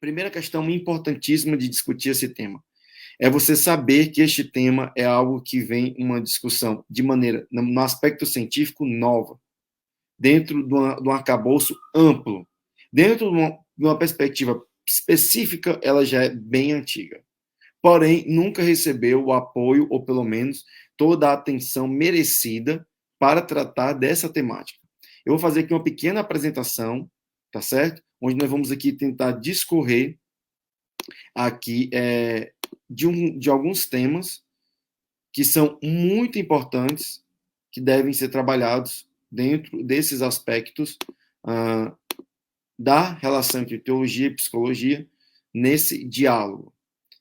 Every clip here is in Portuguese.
Primeira questão importantíssima de discutir esse tema é você saber que este tema é algo que vem uma discussão de maneira, no aspecto científico, nova, dentro de um arcabouço amplo. Dentro de uma perspectiva específica, ela já é bem antiga. Porém, nunca recebeu o apoio, ou pelo menos toda a atenção merecida para tratar dessa temática. Eu vou fazer aqui uma pequena apresentação, tá certo? Onde nós vamos aqui tentar discorrer aqui de alguns temas que são muito importantes, que devem ser trabalhados dentro desses aspectos da relação entre teologia e psicologia nesse diálogo.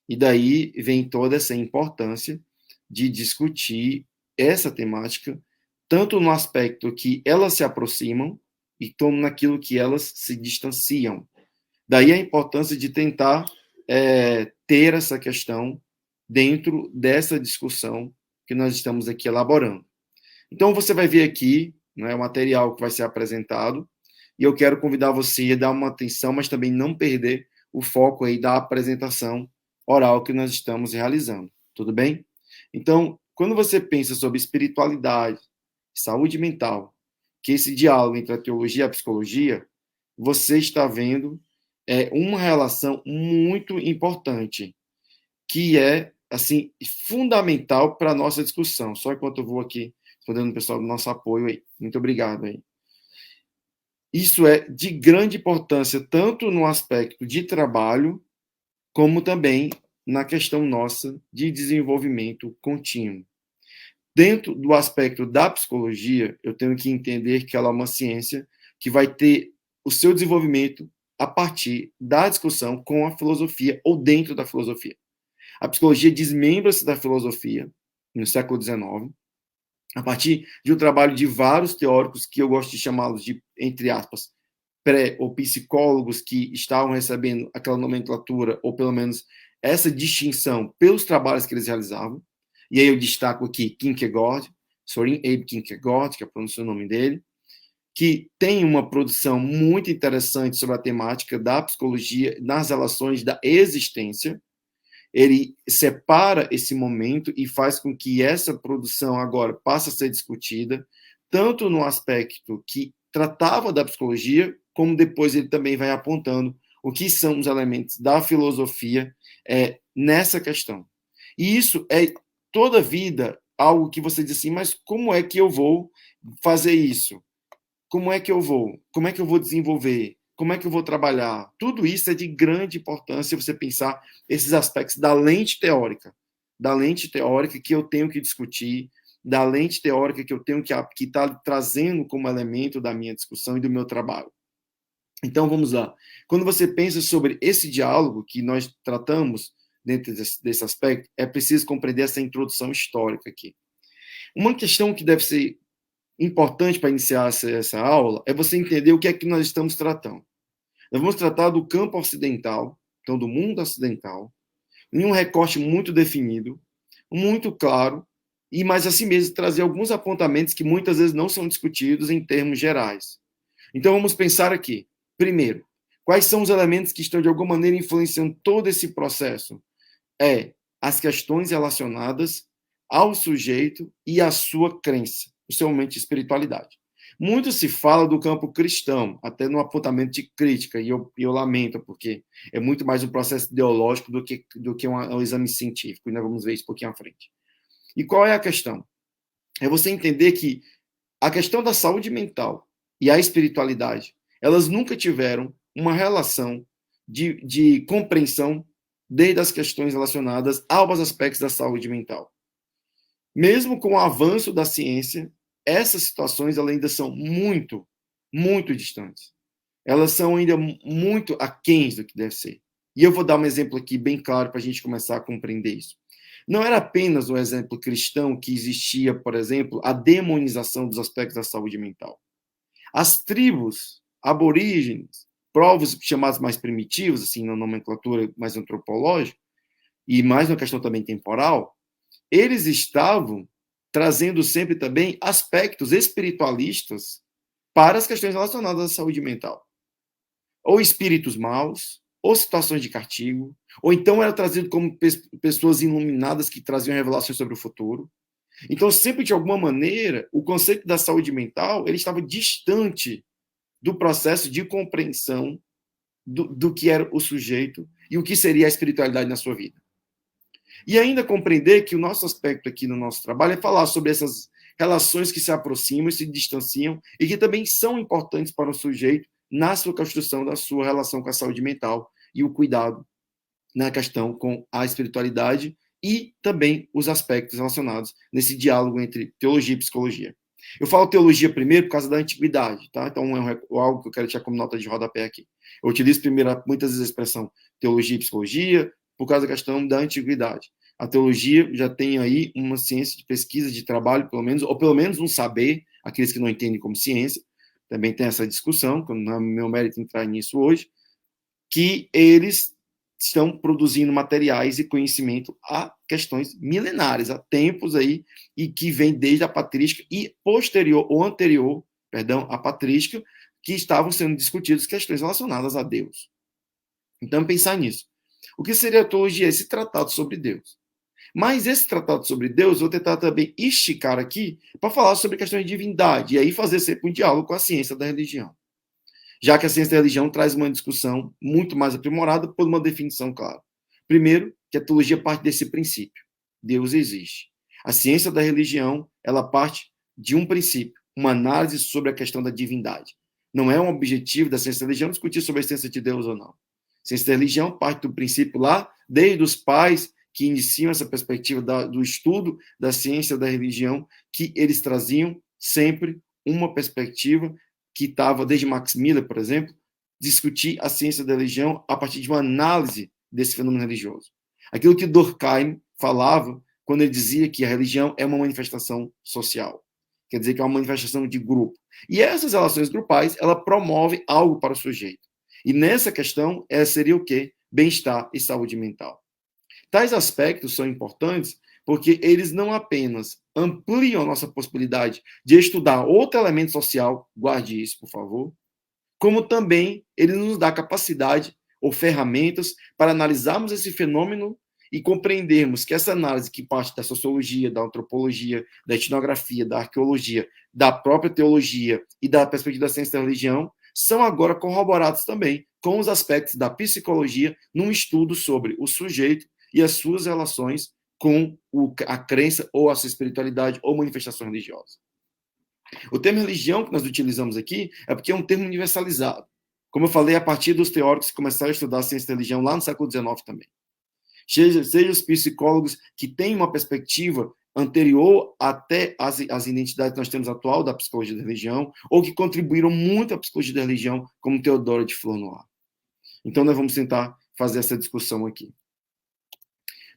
E daí vem toda essa importância de discutir essa temática, tanto no aspecto que elas se aproximam e como naquilo que elas se distanciam. Daí a importância de tentar ter essa questão dentro dessa discussão que nós estamos aqui elaborando. Então, você vai ver aqui, né, o material que vai ser apresentado, e eu quero convidar você a dar uma atenção, mas também não perder o foco aí da apresentação oral que nós estamos realizando, tudo bem? Então, quando você pensa sobre espiritualidade, saúde mental, que esse diálogo entre a teologia e a psicologia, você está vendo uma relação muito importante, que é, assim, fundamental para a nossa discussão. Só enquanto eu vou aqui respondendo o pessoal do nosso apoio aí. Muito obrigado aí. Isso é de grande importância, tanto no aspecto de trabalho, como também na questão nossa de desenvolvimento contínuo. Dentro do aspecto da psicologia, eu tenho que entender que ela é uma ciência que vai ter o seu desenvolvimento a partir da discussão com a filosofia ou dentro da filosofia. A psicologia desmembra-se da filosofia no século XIX, a partir de um trabalho de vários teóricos que eu gosto de chamá-los de, entre aspas, pré ou psicólogos que estavam recebendo aquela nomenclatura, ou pelo menos essa distinção pelos trabalhos que eles realizavam. E aí eu destaco aqui Kierkegaard, Soren Abe Kierkegaard, que é o nome dele, que tem uma produção muito interessante sobre a temática da psicologia nas relações da existência. Ele separa esse momento e faz com que essa produção agora passe a ser discutida, tanto no aspecto que tratava da psicologia, como depois ele também vai apontando o que são os elementos da filosofia nessa questão. E isso é toda a vida algo que você diz assim, mas como é que eu vou fazer isso? Como é que eu vou desenvolver? Como é que eu vou trabalhar? Tudo isso é de grande importância você pensar esses aspectos da lente teórica que eu tenho que discutir, da lente teórica que eu tenho que estar trazendo como elemento da minha discussão e do meu trabalho. Então, vamos lá. Quando você pensa sobre esse diálogo que nós tratamos dentro desse aspecto, é preciso compreender essa introdução histórica aqui. Uma questão que deve ser importante para iniciar essa aula é você entender o que é que nós estamos tratando. Nós vamos tratar do campo ocidental, então do mundo ocidental, em um recorte muito definido, muito claro, e mais assim mesmo trazer alguns apontamentos que muitas vezes não são discutidos em termos gerais. Então vamos pensar aqui. Primeiro, quais são os elementos que estão de alguma maneira influenciando todo esse processo? As questões relacionadas ao sujeito e à sua crença, o seu momento de espiritualidade. Muito se fala do campo cristão, até no apontamento de crítica, e eu lamento, porque é muito mais um processo ideológico do que um exame científico, e nós vamos ver isso um pouquinho à frente. E qual é a questão? É você entender que a questão da saúde mental e a espiritualidade, elas nunca tiveram uma relação de compreensão desde as questões relacionadas aos aspectos da saúde mental. Mesmo com o avanço da ciência, essas situações ainda são muito, muito distantes. Elas são ainda muito aquém do que deve ser. E eu vou dar um exemplo aqui bem claro para a gente começar a compreender isso. Não era apenas um exemplo cristão que existia, por exemplo, a demonização dos aspectos da saúde mental. As tribos aborígenes, povos chamados mais primitivos, assim, na nomenclatura mais antropológica, e mais uma questão também temporal, eles estavam trazendo sempre também aspectos espiritualistas para as questões relacionadas à saúde mental. Ou espíritos maus, ou situações de castigo, ou então era trazido como pessoas iluminadas que traziam revelações sobre o futuro. Então, sempre, de alguma maneira, o conceito da saúde mental ele estava distante do processo de compreensão do que era o sujeito e o que seria a espiritualidade na sua vida. E ainda compreender que o nosso aspecto aqui no nosso trabalho é falar sobre essas relações que se aproximam e se distanciam e que também são importantes para o sujeito na sua construção da sua relação com a saúde mental e o cuidado na questão com a espiritualidade e também os aspectos relacionados nesse diálogo entre teologia e psicologia. Eu falo teologia primeiro por causa da antiguidade, tá? Então é algo que eu quero tirar como nota de rodapé aqui. Eu utilizo primeiro muitas vezes a expressão teologia e psicologia por causa da questão da antiguidade. A teologia já tem aí uma ciência de pesquisa, de trabalho, pelo menos, ou pelo menos um saber, aqueles que não entendem como ciência, também tem essa discussão, que não é meu mérito entrar nisso hoje, que eles estão produzindo materiais e conhecimento a questões milenares, há tempos aí, e que vem desde a patrística e posterior, ou anterior, perdão, à patrística, que estavam sendo discutidas questões relacionadas a Deus. Então, pensar nisso. O que seria a teologia? Esse tratado sobre Deus. Mas esse tratado sobre Deus, eu vou tentar também esticar aqui para falar sobre questões de divindade, e aí fazer sempre um diálogo com a ciência da religião. Já que a ciência da religião traz uma discussão muito mais aprimorada por uma definição clara. Primeiro, que a teologia parte desse princípio. Deus existe. A ciência da religião, ela parte de um princípio, uma análise sobre a questão da divindade. Não é um objetivo da ciência da religião discutir sobre a existência de Deus ou não. A ciência da religião parte do princípio lá, desde os pais que iniciam essa perspectiva do estudo da ciência da religião, que eles traziam sempre uma perspectiva que estava, desde Max Miller, por exemplo, discutir a ciência da religião a partir de uma análise desse fenômeno religioso. Aquilo que Durkheim falava quando ele dizia que a religião é uma manifestação social. Quer dizer que é uma manifestação de grupo. E essas relações grupais, ela promove algo para o sujeito. E nessa questão, seria o quê? Bem-estar e saúde mental. Tais aspectos são importantes porque eles não apenas ampliam a nossa possibilidade de estudar outro elemento social, guarde isso, por favor, como também ele nos dá capacidade ou ferramentas para analisarmos esse fenômeno e compreendermos que essa análise que parte da sociologia, da antropologia, da etnografia, da arqueologia, da própria teologia e da perspectiva da ciência da religião são agora corroborados também com os aspectos da psicologia num estudo sobre o sujeito e as suas relações com a crença ou a sua espiritualidade ou manifestação religiosa. O termo religião que nós utilizamos aqui é porque é um termo universalizado. Como eu falei, a partir dos teóricos que começaram a estudar a ciência da religião lá no século XIX também. Seja os psicólogos que têm uma perspectiva anterior até as identidades que nós temos atual da psicologia da religião, ou que contribuíram muito à psicologia da religião, como Teodoro de Flanois. Então, nós vamos tentar fazer essa discussão aqui.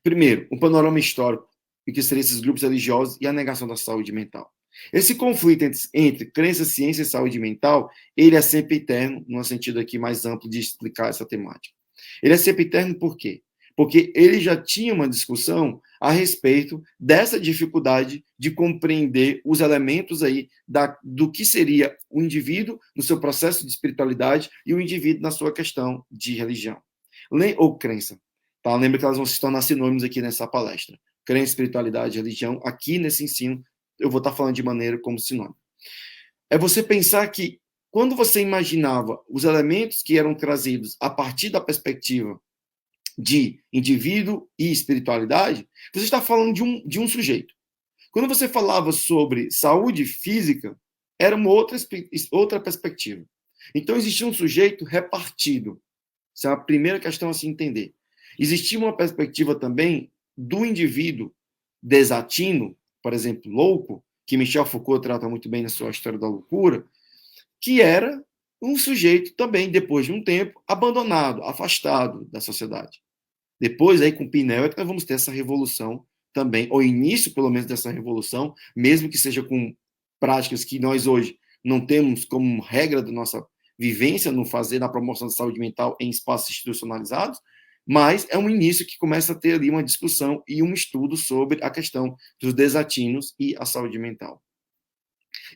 Primeiro, um panorama histórico do que seriam esses grupos religiosos e a negação da saúde mental. Esse conflito entre crença, ciência e saúde mental, ele é sempre eterno, num sentido aqui mais amplo de explicar essa temática. Ele é sempre eterno por quê? Porque ele já tinha uma discussão a respeito dessa dificuldade de compreender os elementos aí do que seria o indivíduo no seu processo de espiritualidade e o indivíduo na sua questão de religião ou crença. Tá? Lembra que elas vão se tornar sinônimos aqui nessa palestra. Crença, espiritualidade, religião, aqui nesse ensino, eu vou estar falando de maneira como sinônimo. É você pensar que, quando você imaginava os elementos que eram trazidos a partir da perspectiva de indivíduo e espiritualidade, você está falando de um sujeito. Quando você falava sobre saúde física, era uma outra perspectiva. Então, existia um sujeito repartido. Essa é a primeira questão a se entender. Existia uma perspectiva também do indivíduo desatino, por exemplo, louco, que Michel Foucault trata muito bem na sua História da Loucura, que era um sujeito também, depois de um tempo, abandonado, afastado da sociedade. Depois, aí, com Pinel, é que nós vamos ter essa revolução também, ou início, pelo menos, dessa revolução, mesmo que seja com práticas que nós hoje não temos como regra da nossa vivência no fazer, na promoção da saúde mental em espaços institucionalizados, mas é um início que começa a ter ali uma discussão e um estudo sobre a questão dos desatinos e a saúde mental.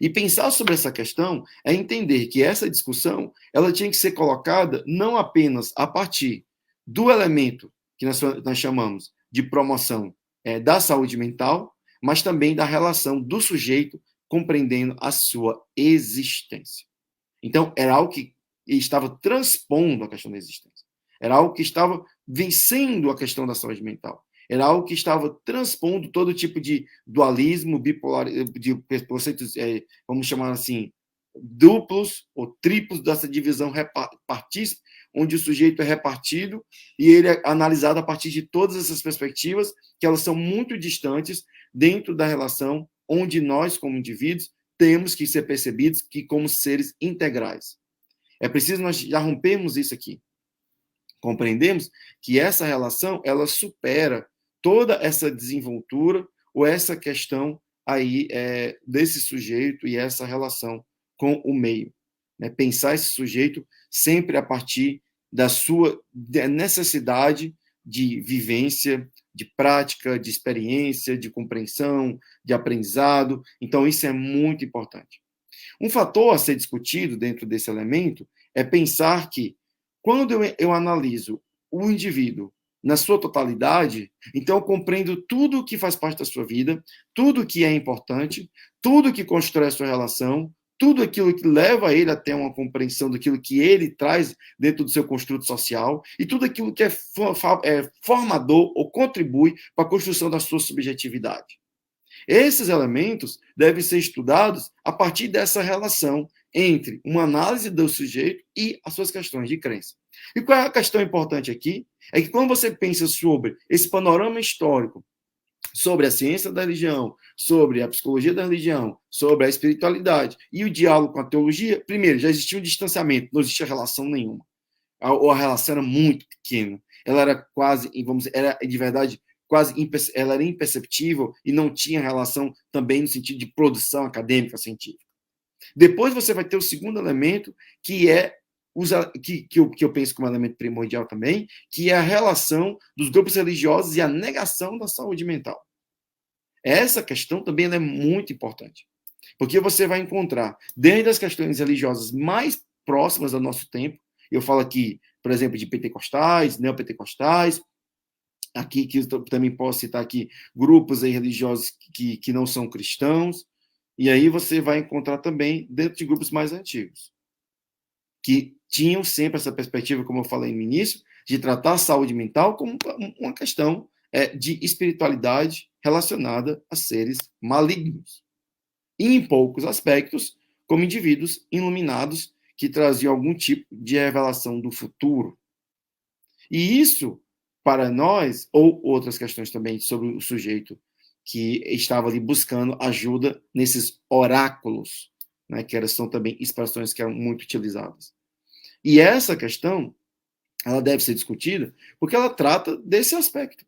E pensar sobre essa questão é entender que essa discussão ela tinha que ser colocada não apenas a partir do elemento que nós chamamos de promoção da saúde mental, mas também da relação do sujeito compreendendo a sua existência. Então, era algo que estava transpondo a questão da existência. Era algo que estava vencendo a questão da saúde mental. Era algo que estava transpondo todo tipo de dualismo, bipolar, de conceitos, vamos chamar assim, duplos ou triplos dessa divisão repartista, onde o sujeito é repartido e ele é analisado a partir de todas essas perspectivas, que elas são muito distantes dentro da relação onde nós, como indivíduos, temos que ser percebidos que como seres integrais. É preciso nós já rompermos isso aqui. Compreendemos que essa relação, ela supera toda essa desenvoltura ou essa questão aí desse sujeito e essa relação com o meio. Né? Pensar esse sujeito sempre a partir da sua necessidade de vivência, de prática, de experiência, de compreensão, de aprendizado. Então, isso é muito importante. Um fator a ser discutido dentro desse elemento é pensar que, quando eu analiso o indivíduo na sua totalidade, então eu compreendo tudo o que faz parte da sua vida, tudo o que é importante, tudo que constrói a sua relação, tudo aquilo que leva ele a ter uma compreensão daquilo que ele traz dentro do seu construto social e tudo aquilo que é formador ou contribui para a construção da sua subjetividade. Esses elementos devem ser estudados a partir dessa relação entre uma análise do sujeito e as suas questões de crença. E qual é a questão importante aqui? É que quando você pensa sobre esse panorama histórico, sobre a ciência da religião, sobre a psicologia da religião, sobre a espiritualidade e o diálogo com a teologia, primeiro, já existia um distanciamento, não existia relação nenhuma. Ou a relação era muito pequena. Ela era quase, vamos dizer, era de verdade quase ela era imperceptível e não tinha relação também no sentido de produção acadêmica científica. Depois você vai ter o segundo elemento, que é que eu penso como elemento primordial também, que é a relação dos grupos religiosos e a negação da saúde mental. Essa questão também é muito importante, porque você vai encontrar, desde as questões religiosas mais próximas ao nosso tempo, eu falo aqui, por exemplo, de pentecostais, neopentecostais, aqui que eu também posso citar aqui grupos aí religiosos que não são cristãos, e aí você vai encontrar também dentro de grupos mais antigos, que tinham sempre essa perspectiva, como eu falei no início, de tratar a saúde mental como uma questão de espiritualidade relacionada a seres malignos. E, em poucos aspectos, como indivíduos iluminados que traziam algum tipo de revelação do futuro. E isso, para nós, ou outras questões também sobre o sujeito que estava ali buscando ajuda nesses oráculos, né, que são também expressões que eram muito utilizadas. E essa questão, ela deve ser discutida porque ela trata desse aspecto,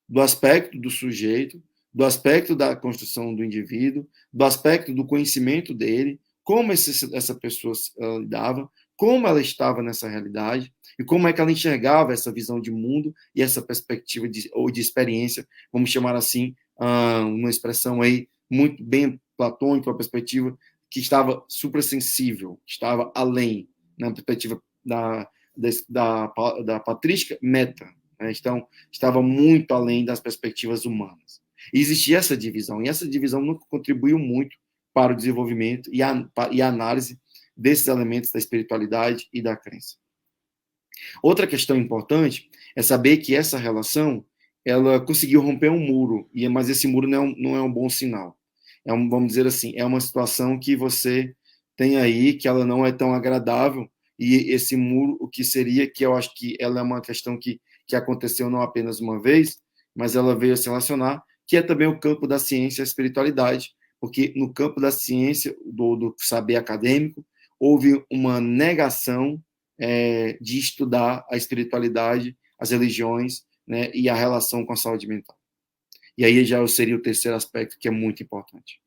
do aspecto do sujeito, do aspecto da construção do indivíduo, do aspecto do conhecimento dele, como essa pessoa lidava, como ela estava nessa realidade e como é que ela enxergava essa visão de mundo e essa perspectiva ou de experiência, vamos chamar assim, uma expressão aí muito bem platônica, uma perspectiva que estava suprassensível, estava além, na perspectiva da patrística meta, né? Então, estava muito além das perspectivas humanas. E existia essa divisão, e essa divisão nunca contribuiu muito para o desenvolvimento e a análise desses elementos da espiritualidade e da crença. Outra questão importante é saber que essa relação ela conseguiu romper um muro, mas esse muro não é um bom sinal. Vamos dizer assim, é uma situação que você tem aí que ela não é tão agradável, e esse muro, o que seria, que eu acho que ela é uma questão que aconteceu não apenas uma vez, mas ela veio a se relacionar, que é também o campo da ciência e a espiritualidade, porque no campo da ciência, do saber acadêmico, houve uma negação de estudar a espiritualidade, as religiões, né, e a relação com a saúde mental. E aí já seria o terceiro aspecto, que é muito importante.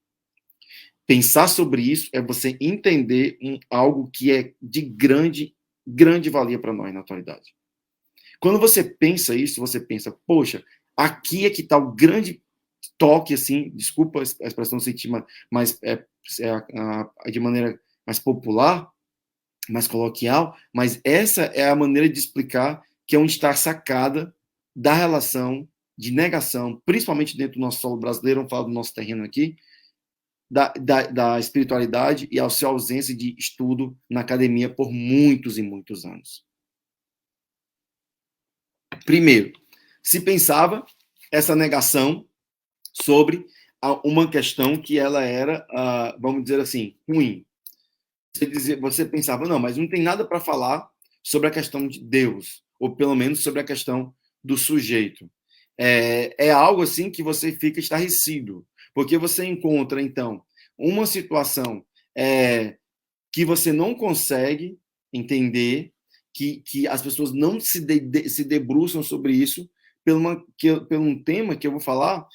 Pensar sobre isso é você entender algo que é de grande valia para nós na atualidade. Quando você pensa isso, você pensa, poxa, aqui é que está o grande toque, assim, desculpa a expressão sentir, mas de maneira mais popular, mais coloquial, mas essa é a maneira de explicar que é onde está a sacada da relação de negação, principalmente dentro do nosso solo brasileiro, vamos falar do nosso terreno aqui, da espiritualidade e a sua ausência de estudo na academia por muitos e muitos anos. Primeiro, se pensava essa negação sobre uma questão que ela era, vamos dizer assim, ruim. Você pensava, não, mas não tem nada para falar sobre a questão de Deus, ou pelo menos sobre a questão do sujeito. É algo assim que você fica estarrecido, porque você encontra, então, uma situação que você não consegue entender, que as pessoas não se debruçam sobre isso, pelo um tema que eu vou falar,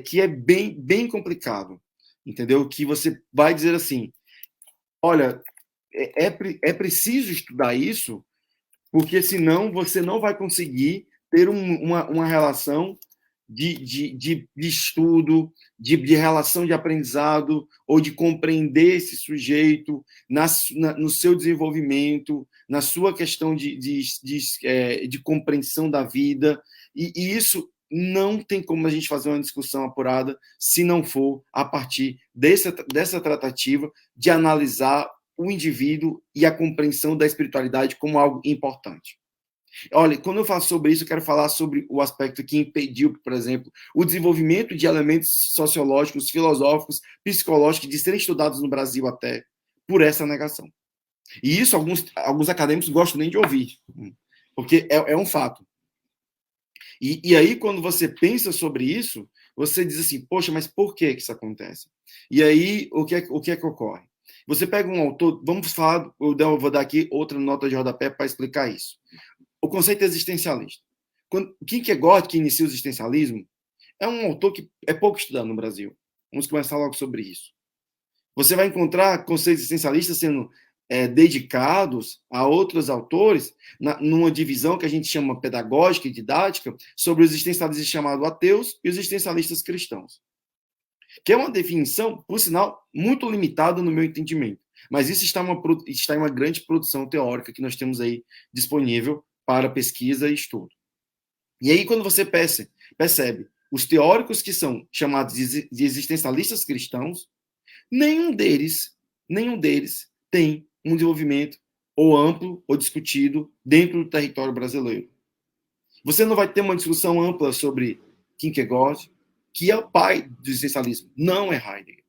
que é bem complicado, entendeu? Que você vai dizer assim, olha, é preciso estudar isso, porque senão você não vai conseguir ter uma relação de estudo, de relação de aprendizado, ou de compreender esse sujeito no seu desenvolvimento, na sua questão de compreensão da vida. E isso não tem como a gente fazer uma discussão apurada se não for a partir dessa tratativa de analisar o indivíduo e a compreensão da espiritualidade como algo importante. Olha, quando eu falo sobre isso, eu quero falar sobre o aspecto que impediu, por exemplo, o desenvolvimento de elementos sociológicos, filosóficos, psicológicos de serem estudados no Brasil até por essa negação. E isso alguns acadêmicos gostam nem de ouvir, porque é um fato. E aí, quando você pensa sobre isso, você diz assim, poxa, mas por que isso acontece? E aí, o que é que ocorre? Você pega um autor, vamos falar, eu vou dar aqui outra nota de rodapé para explicar isso. O conceito existencialista. Kierkegaard, que inicia o existencialismo, é um autor que é pouco estudado no Brasil. Vamos começar logo sobre isso. Você vai encontrar conceitos existencialistas sendo dedicados a outros autores, numa divisão que a gente chama pedagógica e didática, sobre os existencialistas chamados ateus e os existencialistas cristãos. Que é uma definição, por sinal, muito limitada no meu entendimento. Mas isso está em uma grande produção teórica que nós temos aí disponível para pesquisa e estudo. E aí, quando você percebe os teóricos que são chamados de existencialistas cristãos, nenhum deles tem um desenvolvimento ou amplo ou discutido dentro do território brasileiro. Você não vai ter uma discussão ampla sobre Kierkegaard, que é o pai do existencialismo, não é Heidegger.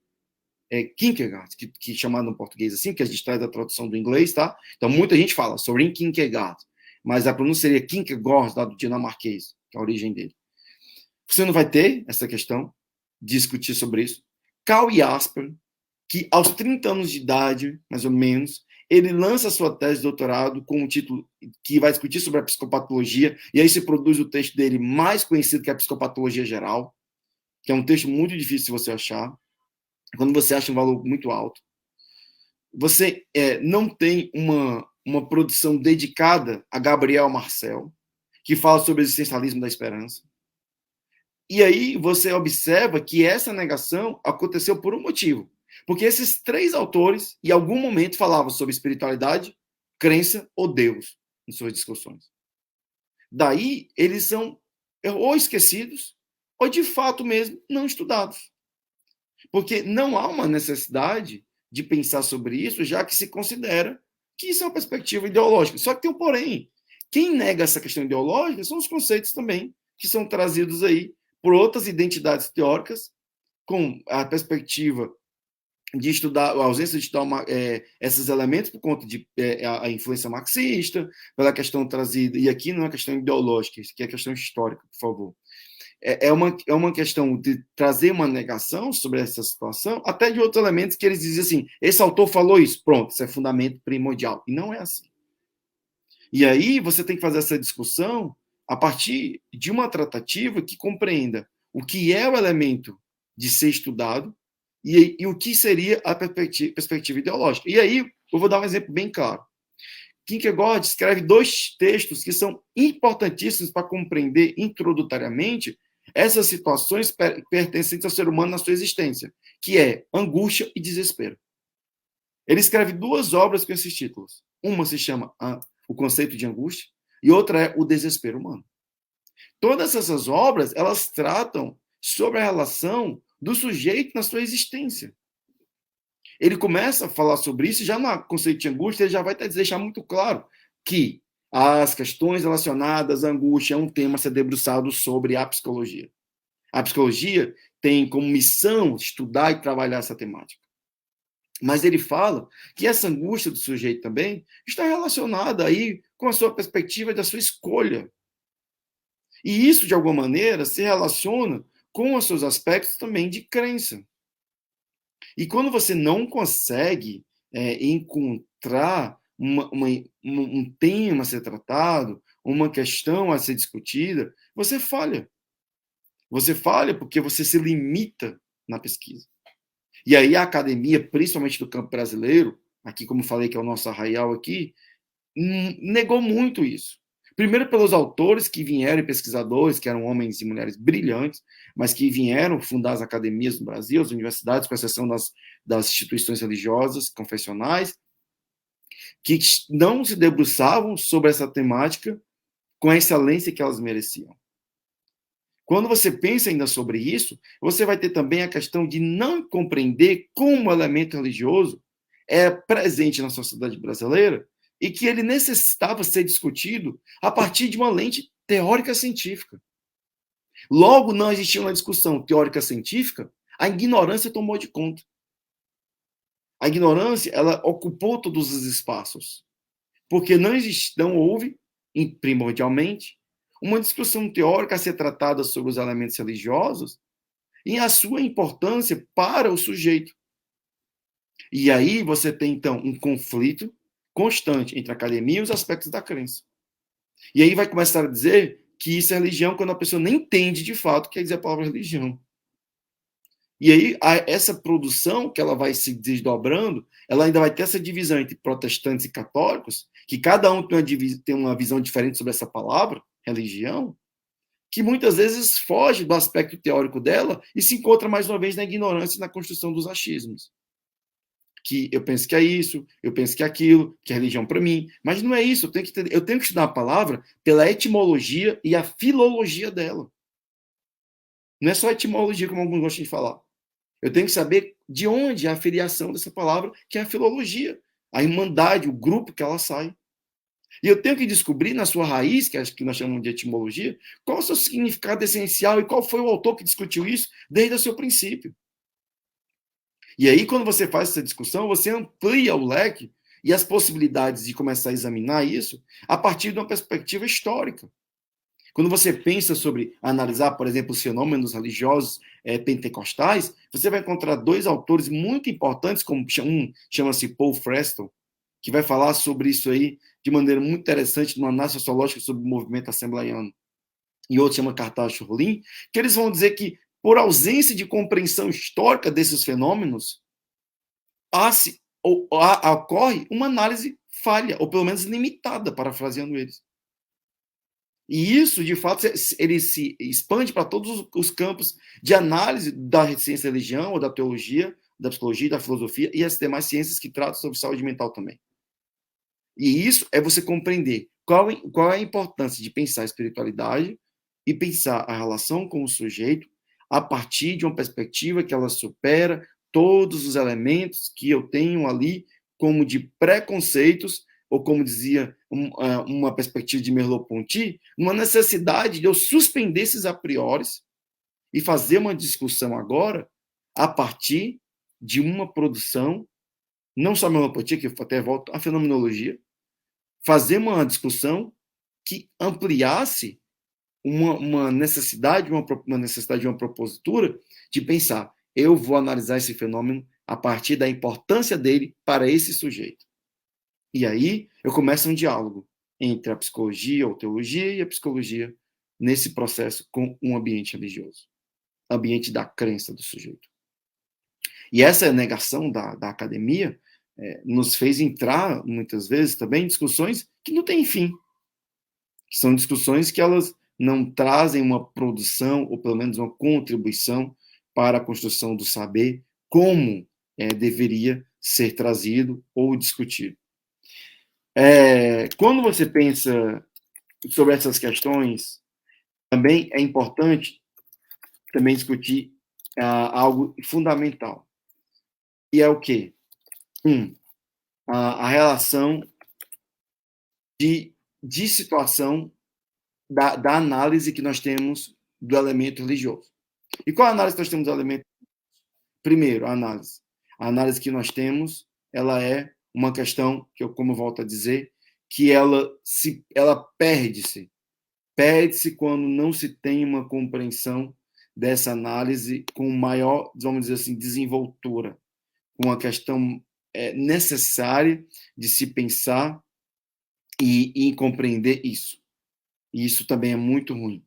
É Kierkegaard, que é chamado no português assim, que a gente traz da tradução do inglês, tá? Então, muita gente fala Soren Kierkegaard, mas a pronúncia seria Kierkegaard, lá do dinamarquês, que é a origem dele. Você não vai ter essa questão de discutir sobre isso. Karl Jasper, que aos 30 anos de idade, mais ou menos, ele lança a sua tese de doutorado com um título que vai discutir sobre a psicopatologia, e aí se produz o texto dele mais conhecido, que é a Psicopatologia Geral, que é um texto muito difícil de você achar, quando você acha um valor muito alto. Você não tem uma produção dedicada a Gabriel Marcel, que fala sobre o existencialismo da esperança. E aí você observa que essa negação aconteceu por um motivo. Porque esses três autores, em algum momento, falavam sobre espiritualidade, crença ou Deus em suas discussões. Daí, eles são ou esquecidos, ou de fato mesmo não estudados. Porque não há uma necessidade de pensar sobre isso, já que se considera que isso é uma perspectiva ideológica. Só que tem um porém. Quem nega essa questão ideológica são os conceitos também que são trazidos aí por outras identidades teóricas, com a perspectiva de estudar, a ausência de estudar esses elementos por conta de a influência marxista, pela questão trazida, e aqui não é questão ideológica, isso aqui é questão histórica, por favor. É uma questão de trazer uma negação sobre essa situação, até de outros elementos que eles dizem assim, esse autor falou isso, pronto, isso é fundamento primordial. E não é assim. E aí você tem que fazer essa discussão a partir de uma tratativa que compreenda o que é o elemento de ser estudado e o que seria a perspectiva ideológica. E aí eu vou dar um exemplo bem claro. Kierkegaard escreve 2 textos que são importantíssimos para compreender introdutoriamente essas situações pertencentes ao ser humano na sua existência, que é angústia e desespero. Ele escreve 2 obras com esses títulos. Uma se chama O Conceito de Angústia e outra é O Desespero Humano. Todas essas obras, elas tratam sobre a relação do sujeito na sua existência. Ele começa a falar sobre isso, já no Conceito de Angústia, ele já vai deixar muito claro que as questões relacionadas à angústia é um tema a ser debruçado sobre a psicologia. A psicologia tem como missão estudar e trabalhar essa temática. Mas ele fala que essa angústia do sujeito também está relacionada aí com a sua perspectiva da sua escolha. E isso, de alguma maneira, se relaciona com os seus aspectos também de crença. E quando você não consegue encontrar um tema a ser tratado, uma questão a ser discutida, você falha. Você falha porque você se limita na pesquisa. E aí a academia, principalmente do campo brasileiro, aqui como falei que é o nosso arraial aqui, negou muito isso. Primeiro pelos autores que vieram, e pesquisadores, que eram homens e mulheres brilhantes, mas que vieram fundar as academias no Brasil, as universidades, com exceção das instituições religiosas, confessionais, que não se debruçavam sobre essa temática com a excelência que elas mereciam. Quando você pensa ainda sobre isso, você vai ter também a questão de não compreender como o elemento religioso é presente na sociedade brasileira e que ele necessitava ser discutido a partir de uma lente teórica científica. Logo, não existia uma discussão teórica científica, a ignorância tomou de conta. A ignorância, ela ocupou todos os espaços, porque não houve, primordialmente, uma discussão teórica a ser tratada sobre os elementos religiosos e a sua importância para o sujeito. E aí você tem, então, um conflito constante entre a academia e os aspectos da crença. E aí vai começar a dizer que isso é religião quando a pessoa nem entende de fato o que quer dizer a palavra religião. E aí essa produção que ela vai se desdobrando, ela ainda vai ter essa divisão entre protestantes e católicos, que cada um tem uma visão diferente sobre essa palavra, religião, que muitas vezes foge do aspecto teórico dela e se encontra mais uma vez na ignorância e na construção dos achismos. Que eu penso que é isso, eu penso que é aquilo, que é religião para mim, mas não é isso, eu tenho que estudar a palavra pela etimologia e a filologia dela. Não é só etimologia, como alguns gostam de falar. Eu tenho que saber de onde é a filiação dessa palavra, que é a filologia, a irmandade, o grupo que ela sai. E eu tenho que descobrir na sua raiz, que acho que nós chamamos de etimologia, qual é o seu significado essencial e qual foi o autor que discutiu isso desde o seu princípio. E aí, quando você faz essa discussão, você amplia o leque e as possibilidades de começar a examinar isso a partir de uma perspectiva histórica. Quando você pensa sobre analisar, por exemplo, os fenômenos religiosos pentecostais, você vai encontrar 2 autores muito importantes, como um chama-se Paul Freston, que vai falar sobre isso aí de maneira muito interessante numa análise sociológica sobre o movimento assembleiano. E outro chama Cartaz Churlin, que eles vão dizer que, por ausência de compreensão histórica desses fenômenos, ocorre uma análise falha, ou pelo menos limitada, parafraseando eles. E isso, de fato, ele se expande para todos os campos de análise da ciência da religião, ou da teologia, da psicologia, da filosofia e as demais ciências que tratam sobre saúde mental também. E isso é você compreender qual é a importância de pensar a espiritualidade e pensar a relação com o sujeito a partir de uma perspectiva que ela supera todos os elementos que eu tenho ali como de preconceitos, ou como dizia uma perspectiva de Merleau-Ponty, uma necessidade de eu suspender esses a priori e fazer uma discussão agora a partir de uma produção, não só Merleau-Ponty, que eu até volto à fenomenologia, fazer uma discussão que ampliasse uma necessidade de uma propositura de pensar, eu vou analisar esse fenômeno a partir da importância dele para esse sujeito. E aí eu começo um diálogo entre a psicologia ou teologia e a psicologia nesse processo com um ambiente religioso, ambiente da crença do sujeito. E essa negação da academia nos fez entrar, muitas vezes, também em discussões que não têm fim. Que são discussões que elas não trazem uma produção, ou pelo menos uma contribuição para a construção do saber, como deveria ser trazido ou discutido. Quando você pensa sobre essas questões, também é importante também discutir algo fundamental. E é o quê? A relação de situação da análise que nós temos do elemento religioso. E qual a análise que nós temos do elemento? Primeiro, a análise. A análise que nós temos, ela é uma questão que eu, como eu volto a dizer, que ela perde-se. Perde-se quando não se tem uma compreensão dessa análise com maior, vamos dizer assim, desenvoltura, com uma questão necessária de se pensar e compreender isso. E isso também é muito ruim,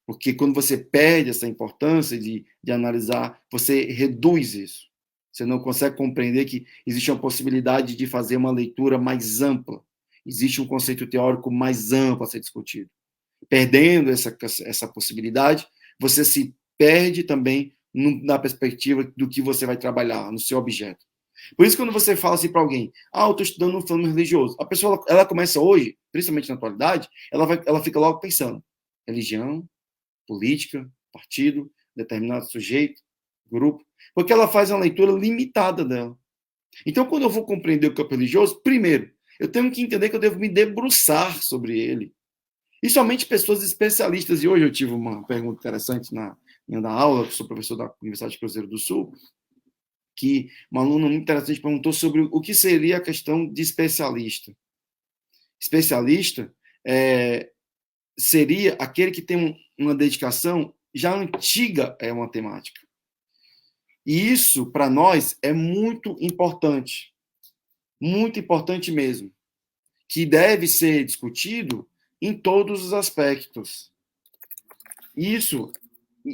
porque quando você perde essa importância de analisar, você reduz isso. Você não consegue compreender que existe uma possibilidade de fazer uma leitura mais ampla. Existe um conceito teórico mais amplo a ser discutido. Perdendo essa possibilidade, você se perde também na perspectiva do que você vai trabalhar, no seu objeto. Por isso, quando você fala assim para alguém, eu estou estudando um fenômeno religioso, a pessoa ela começa hoje, principalmente na atualidade, ela fica logo pensando, religião, política, partido, determinado sujeito, grupo, porque ela faz uma leitura limitada dela. Então, quando eu vou compreender o campo religioso, primeiro, eu tenho que entender que eu devo me debruçar sobre ele. E somente pessoas especialistas, e hoje eu tive uma pergunta interessante na aula, eu sou professor da Universidade de Cruzeiro do Sul, que uma aluna muito interessante perguntou sobre o que seria a questão de especialista. Especialista seria aquele que tem uma dedicação já antiga à matemática. E isso, para nós, é muito importante mesmo, que deve ser discutido em todos os aspectos. Isso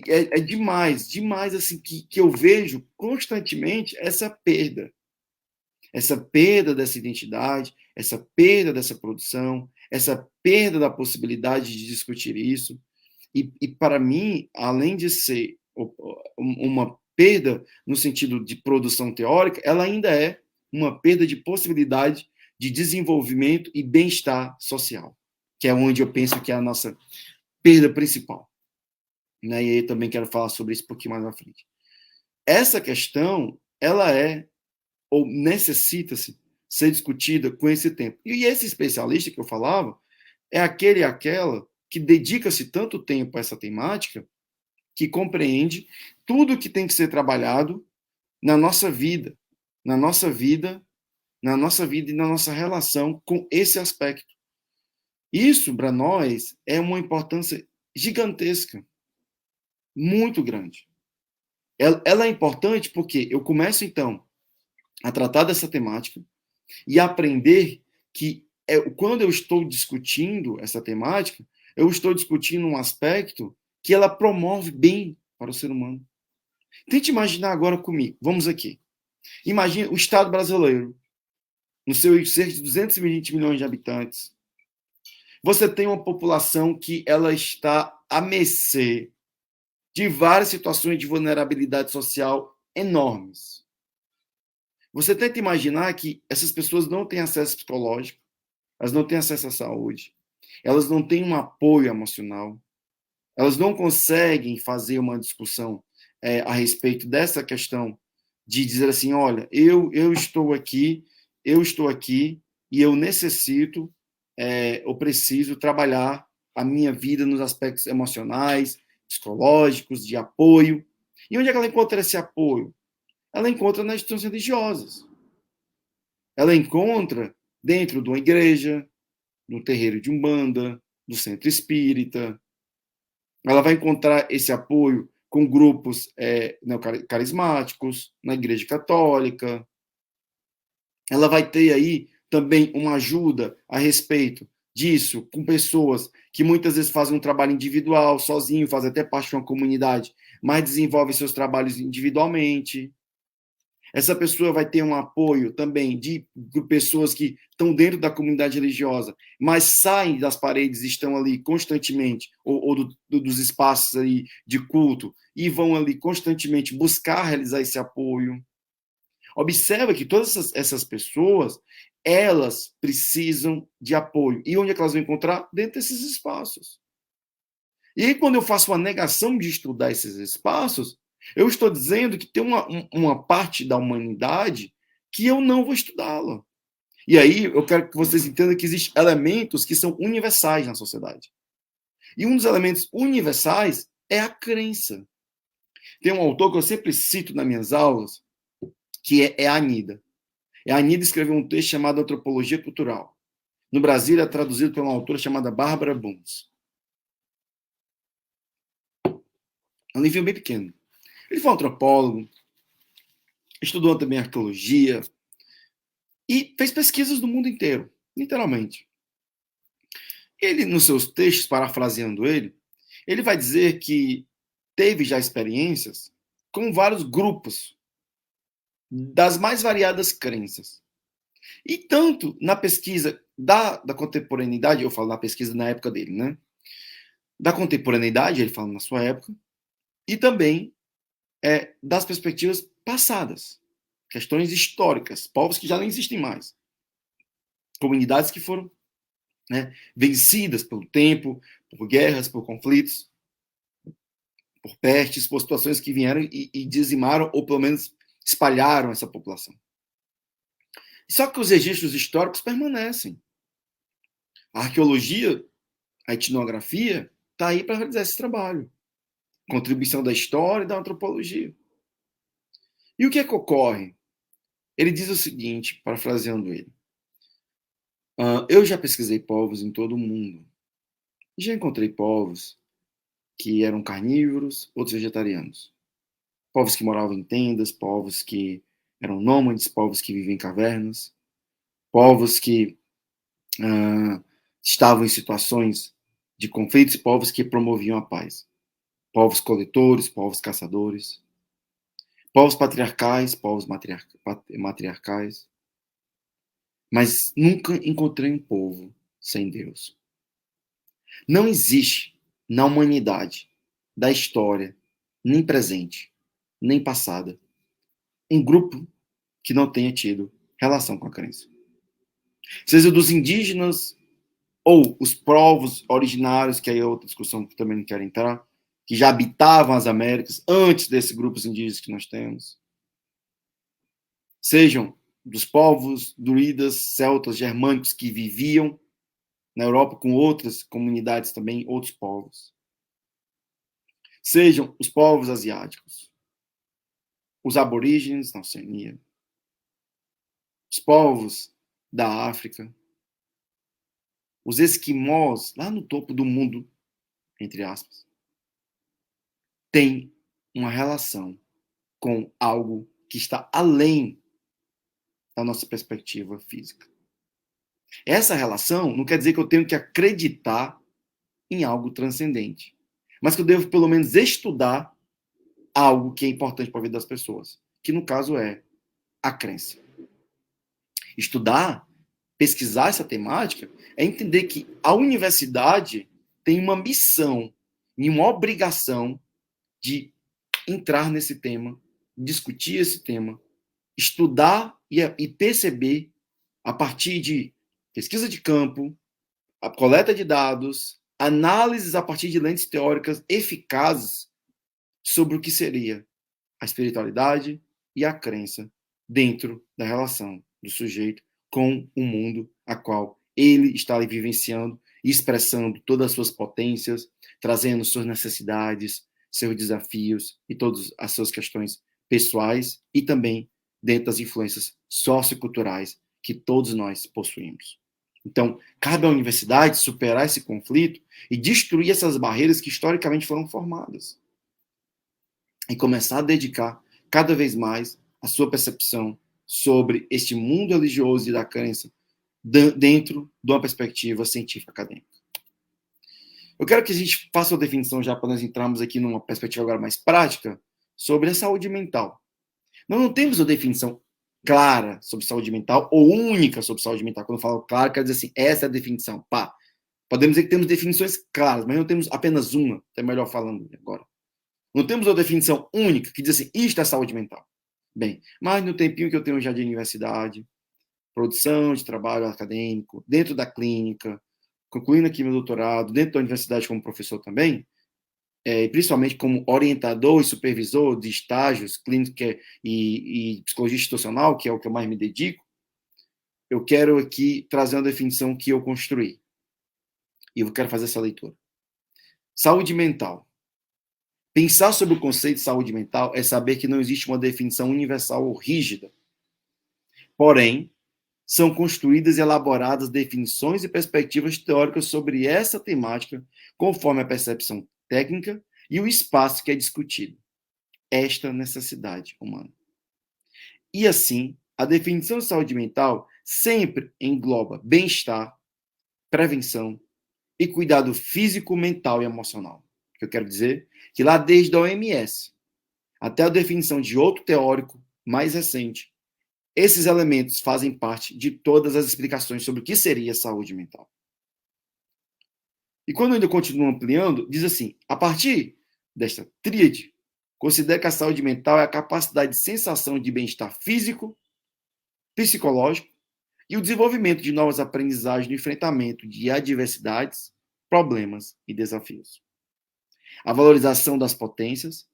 é demais assim, que eu vejo constantemente essa perda dessa identidade, essa perda dessa produção, essa perda da possibilidade de discutir isso. E para mim, além de ser uma perda no sentido de produção teórica, ela ainda é uma perda de possibilidade de desenvolvimento e bem-estar social, que é onde eu penso que é a nossa perda principal. Né? E aí eu também quero falar sobre isso um pouquinho mais à frente. Essa questão, ela ou necessita-se ser discutida com esse tempo. E esse especialista que eu falava é aquele e aquela que dedica-se tanto tempo a essa temática que compreende tudo que tem que ser trabalhado na nossa vida, e na nossa relação com esse aspecto. Isso, para nós, é uma importância gigantesca, muito grande. Ela é importante porque eu começo, então, a tratar dessa temática e aprender que quando eu estou discutindo essa temática, eu estou discutindo um aspecto que ela promove bem para o ser humano. Tente imaginar agora comigo. Vamos aqui. Imagine o Estado brasileiro, no seu cerca de 220 milhões de habitantes. Você tem uma população que ela está à mercê de várias situações de vulnerabilidade social enormes. Você tenta imaginar que essas pessoas não têm acesso psicológico, elas não têm acesso à saúde, elas não têm um apoio emocional, elas não conseguem fazer uma discussão a respeito dessa questão de dizer assim, olha, eu estou aqui e eu necessito, eu preciso trabalhar a minha vida nos aspectos emocionais, psicológicos, de apoio. E onde é que ela encontra esse apoio? Ela encontra nas instituições religiosas. Ela encontra dentro de uma igreja, no terreiro de Umbanda, do centro espírita. Ela vai encontrar esse apoio com grupos carismáticos, na igreja católica. Ela vai ter aí também uma ajuda a respeito disso, com pessoas que muitas vezes fazem um trabalho individual, sozinho, fazem até parte de uma comunidade, mas desenvolvem seus trabalhos individualmente. Essa pessoa vai ter um apoio também de pessoas que estão dentro da comunidade religiosa, mas saem das paredes, estão ali constantemente, ou dos espaços aí de culto, e vão ali constantemente buscar realizar esse apoio. Observa que todas essas pessoas, elas precisam de apoio. E onde é que elas vão encontrar? Dentro desses espaços. E aí, quando eu faço uma negação de estudar esses espaços, eu estou dizendo que tem uma parte da humanidade que eu não vou estudá-la. E aí, eu quero que vocês entendam que existem elementos que são universais na sociedade. E um dos elementos universais é a crença. Tem um autor que eu sempre cito nas minhas aulas, que é a Anida. A Anida escreveu um texto chamado Antropologia Cultural. No Brasil, é traduzido por uma autora chamada Bárbara Bundes. É um livro bem pequeno. Ele foi um antropólogo, estudou também arqueologia e fez pesquisas do mundo inteiro, literalmente. Ele, nos seus textos, parafraseando ele vai dizer que teve já experiências com vários grupos das mais variadas crenças. E tanto na pesquisa da contemporaneidade, eu falo na pesquisa na época dele, né? Da contemporaneidade, ele fala na sua época, e também das perspectivas passadas, questões históricas, povos que já não existem mais, comunidades que foram, né, vencidas pelo tempo, por guerras, por conflitos, por pestes, por situações que vieram e dizimaram, ou pelo menos espalharam essa população. Só que os registros históricos permanecem. A arqueologia, a etnografia, está aí para realizar esse trabalho. Contribuição da história e da antropologia. E o que é que ocorre? Ele diz o seguinte, parafraseando ele. Eu já pesquisei povos em todo o mundo. Já encontrei povos que eram carnívoros, outros vegetarianos. Povos que moravam em tendas, povos que eram nômades, povos que viviam em cavernas, povos que estavam em situações de conflitos, povos que promoviam a paz. Povos coletores, povos caçadores, povos patriarcais, povos matriarcais. Mas nunca encontrei um povo sem Deus. Não existe na humanidade, da história, nem presente, nem passada, um grupo que não tenha tido relação com a crença. Seja dos indígenas ou os povos originários, que aí é outra discussão que também não quero entrar, que já habitavam as Américas antes desses grupos indígenas que nós temos. Sejam dos povos druidas, celtas, germânicos que viviam na Europa com outras comunidades também, outros povos. Sejam os povos asiáticos, os aborígenes na Oceania, os povos da África, os esquimós lá no topo do mundo, entre aspas, têm uma relação com algo que está além da nossa perspectiva física. Essa relação não quer dizer que eu tenho que acreditar em algo transcendente, mas que eu devo pelo menos estudar algo que é importante para a vida das pessoas, que no caso é a crença. Estudar, pesquisar essa temática, é entender que a universidade tem uma missão e uma obrigação de entrar nesse tema, discutir esse tema, estudar e perceber a partir de pesquisa de campo, a coleta de dados, análises a partir de lentes teóricas eficazes sobre o que seria a espiritualidade e a crença dentro da relação do sujeito com o mundo a qual ele está ali vivenciando e expressando todas as suas potências, trazendo suas necessidades, seus desafios e todas as suas questões pessoais e também dentro das influências socioculturais que todos nós possuímos. Então, cabe à universidade superar esse conflito e destruir essas barreiras que historicamente foram formadas. E começar a dedicar cada vez mais a sua percepção sobre este mundo religioso e da crença dentro de uma perspectiva científica acadêmica. Eu quero que a gente faça uma definição já para nós entrarmos aqui numa perspectiva agora mais prática sobre a saúde mental. Nós não temos uma definição clara sobre saúde mental ou única sobre saúde mental. Quando eu falo claro, quer dizer assim, essa é a definição. Pá. Podemos dizer que temos definições claras, mas não temos apenas uma, é melhor falando agora. Não temos uma definição única que diz assim, isto é saúde mental. Bem, mas no tempinho que eu tenho já de universidade, produção de trabalho acadêmico, dentro da clínica, concluindo aqui meu doutorado, dentro da universidade como professor também, principalmente como orientador e supervisor de estágios clínica e psicologia institucional, que é o que eu mais me dedico, eu quero aqui trazer uma definição que eu construí. E eu quero fazer essa leitura. Saúde mental. Pensar sobre o conceito de saúde mental é saber que não existe uma definição universal ou rígida. Porém, são construídas e elaboradas definições e perspectivas teóricas sobre essa temática, conforme a percepção técnica e o espaço que é discutido. Esta necessidade humana. E assim, a definição de saúde mental sempre engloba bem-estar, prevenção e cuidado físico, mental e emocional. O que eu quero dizer que lá desde a OMS até a definição de outro teórico mais recente, esses elementos fazem parte de todas as explicações sobre o que seria saúde mental. E quando ainda continua ampliando, diz assim, a partir desta tríade, considera que a saúde mental é a capacidade de sensação de bem-estar físico, psicológico e o desenvolvimento de novas aprendizagens no enfrentamento de adversidades, problemas e desafios. A valorização das potências,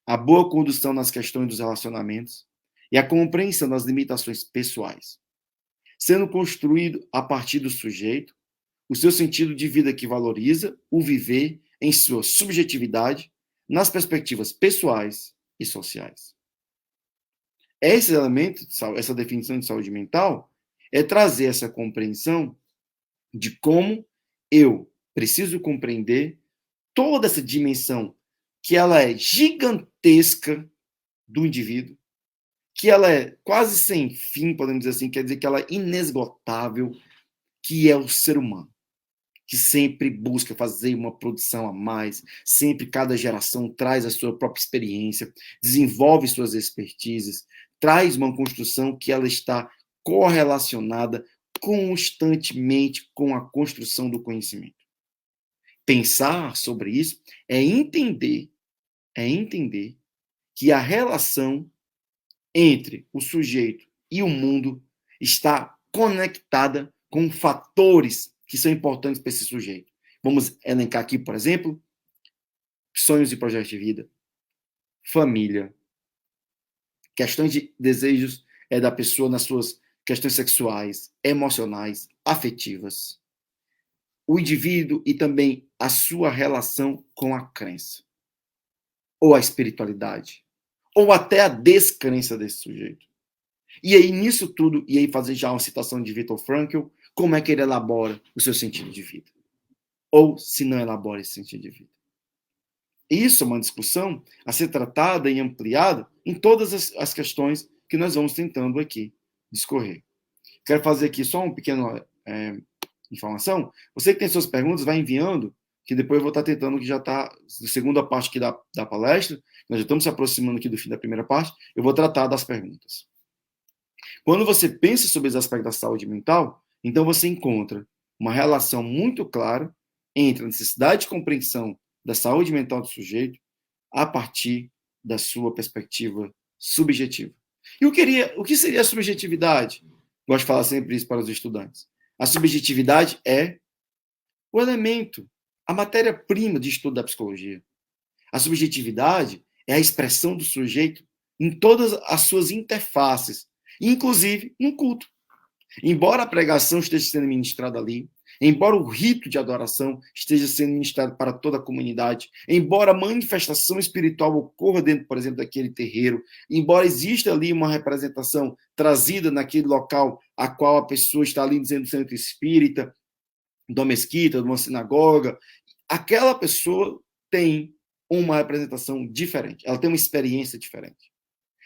a boa condução nas questões dos relacionamentos e a compreensão das limitações pessoais, sendo construído a partir do sujeito o seu sentido de vida que valoriza o viver em sua subjetividade nas perspectivas pessoais e sociais. Esse elemento, essa definição de saúde mental, é trazer essa compreensão de como eu preciso compreender toda essa dimensão que ela é gigantesca do indivíduo, que ela é quase sem fim, podemos dizer assim, quer dizer que ela é inesgotável, que é o ser humano, que sempre busca fazer uma produção a mais, sempre cada geração traz a sua própria experiência, desenvolve suas expertises, traz uma construção que ela está correlacionada constantemente com a construção do conhecimento. Pensar sobre isso é entender que a relação entre o sujeito e o mundo está conectada com fatores que são importantes para esse sujeito. Vamos elencar aqui, por exemplo, sonhos e projetos de vida, família, questões de desejos da pessoa nas suas questões sexuais, emocionais, afetivas, o indivíduo e também a sua relação com a crença, ou a espiritualidade, ou até a descrença desse sujeito. E aí, nisso tudo, e aí fazer já uma citação de Viktor Frankl, como é que ele elabora o seu sentido de vida. Ou se não elabora esse sentido de vida. Isso é uma discussão a ser tratada e ampliada em todas as questões que nós vamos tentando aqui discorrer. Quero fazer aqui só uma pequena informação. Você que tem suas perguntas, vai enviando, que depois eu vou estar tentando, que já está na segunda parte aqui da palestra, nós já estamos se aproximando aqui do fim da primeira parte, eu vou tratar das perguntas. Quando você pensa sobre os aspectos da saúde mental, então você encontra uma relação muito clara entre a necessidade de compreensão da saúde mental do sujeito a partir da sua perspectiva subjetiva. E o que seria a subjetividade? Gosto de falar sempre isso para os estudantes. A subjetividade é o elemento, a matéria-prima de estudo da psicologia. A subjetividade é a expressão do sujeito em todas as suas interfaces, inclusive no culto. Embora a pregação esteja sendo ministrada ali, embora o rito de adoração esteja sendo ministrado para toda a comunidade, embora a manifestação espiritual ocorra dentro, por exemplo, daquele terreiro, embora exista ali uma representação trazida naquele local a qual a pessoa está ali dizendo centro espírita, de uma mesquita, de uma sinagoga, aquela pessoa tem uma representação diferente, ela tem uma experiência diferente.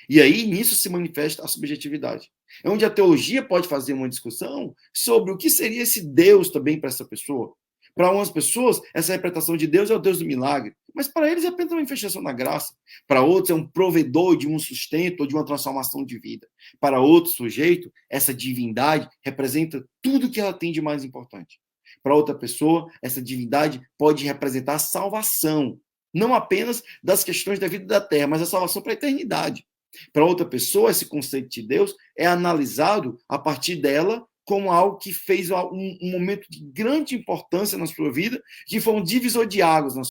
E aí, nisso se manifesta a subjetividade. É onde a teologia pode fazer uma discussão sobre o que seria esse Deus também para essa pessoa. Para algumas pessoas, essa interpretação de Deus é o Deus do milagre, mas para eles é apenas uma manifestação da graça. Para outros, é um provedor de um sustento ou de uma transformação de vida. Para outro sujeito, essa divindade representa tudo que ela tem de mais importante. Para outra pessoa, essa divindade pode representar a salvação, não apenas das questões da vida da terra, mas a salvação para a eternidade. Para outra pessoa, esse conceito de Deus é analisado a partir dela como algo que fez um momento de grande importância na sua vida, que foi um divisor de águas na